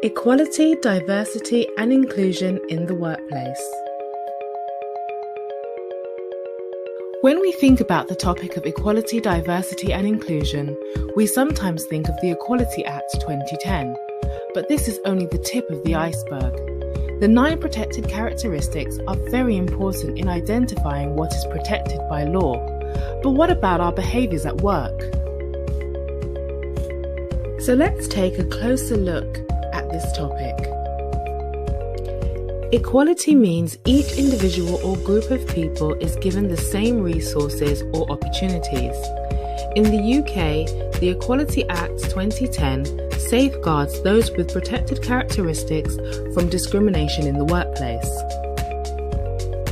Equality, diversity and inclusion in the workplace. When we think about the topic of equality, diversity and inclusion, we sometimes think of the Equality Act 2010, but this is only the tip of the iceberg. The 9 protected characteristics are very important in identifying what is protected by law, but what about our behaviours at work? So let's take a closer look at this topic. Equality means each individual or group of people is given the same resources or opportunities. In the UK, the Equality Act 2010 safeguards those with protected characteristics from discrimination in the workplace.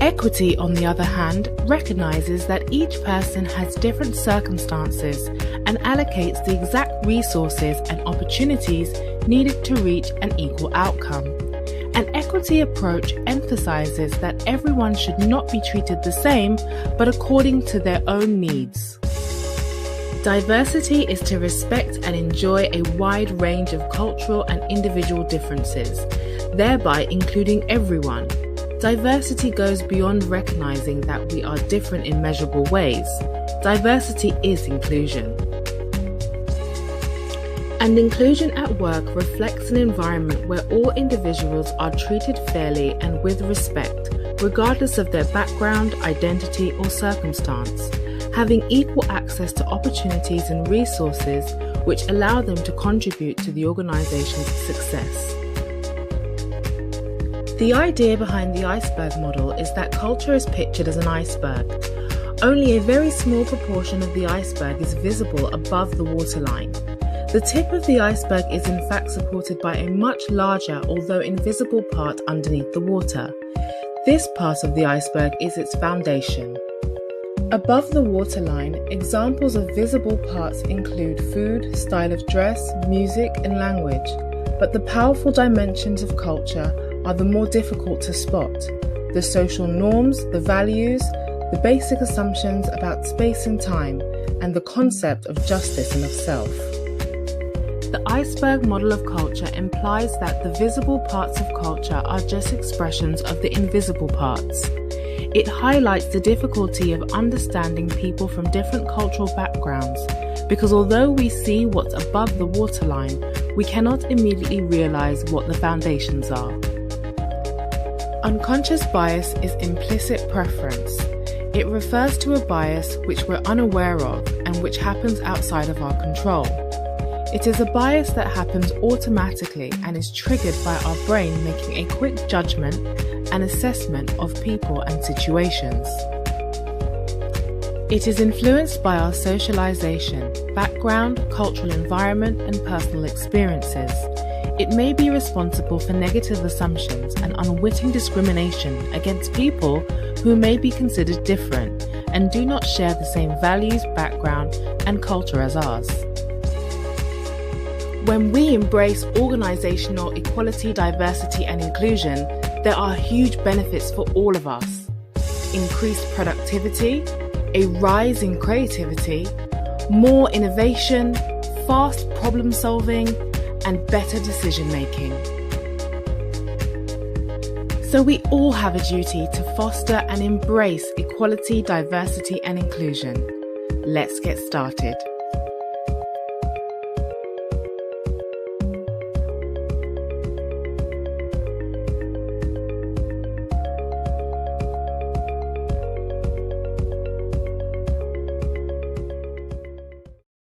Equity, on the other hand, recognises that each person has different circumstances and allocates the exact resources and opportunities needed to reach an equal outcome. An equity approach emphasises that everyone should not be treated the same, but according to their own needs. Diversity is to respect and enjoy a wide range of cultural and individual differences, thereby including everyone. Diversity goes beyond recognising that we are different in measurable ways. Diversity is inclusion. And inclusion at work reflects an environment where all individuals are treated fairly and with respect, regardless of their background, identity, or circumstance, having equal access to opportunities and resources which allow them to contribute to the organisation's success. The idea behind the iceberg model is that culture is pictured as an iceberg. Only a very small proportion of the iceberg is visible above the waterline. The tip of the iceberg is in fact supported by a much larger, although invisible part underneath the water. This part of the iceberg is its foundation. Above the waterline, examples of visible parts include food, style of dress, music, and language, but the powerful dimensions of culture are the more difficult to spot. The social norms, the values, the basic assumptions about space and time, and the concept of justice and of self. The iceberg model of culture implies that the visible parts of culture are just expressions of the invisible parts. It highlights the difficulty of understanding people from different cultural backgrounds, because although we see what's above the waterline, we cannot immediately realize what the foundations are. Unconscious bias is implicit preference. It refers to a bias which we're unaware of and which happens outside of our control. It is a bias that happens automatically and is triggered by our brain making a quick judgment and assessment of people and situations. It is influenced by our socialization, background, cultural environment, and personal experiences. It may be responsible for negative assumptions and unwitting discrimination against people who may be considered different and do not share the same values, background, and culture as ours. When we embrace organisational equality, diversity and inclusion, there are huge benefits for all of us. Increased productivity, a rise in creativity, more innovation, fast problem solving, and better decision making. So we all have a duty to foster and embrace equality, diversity and inclusion. Let's get started.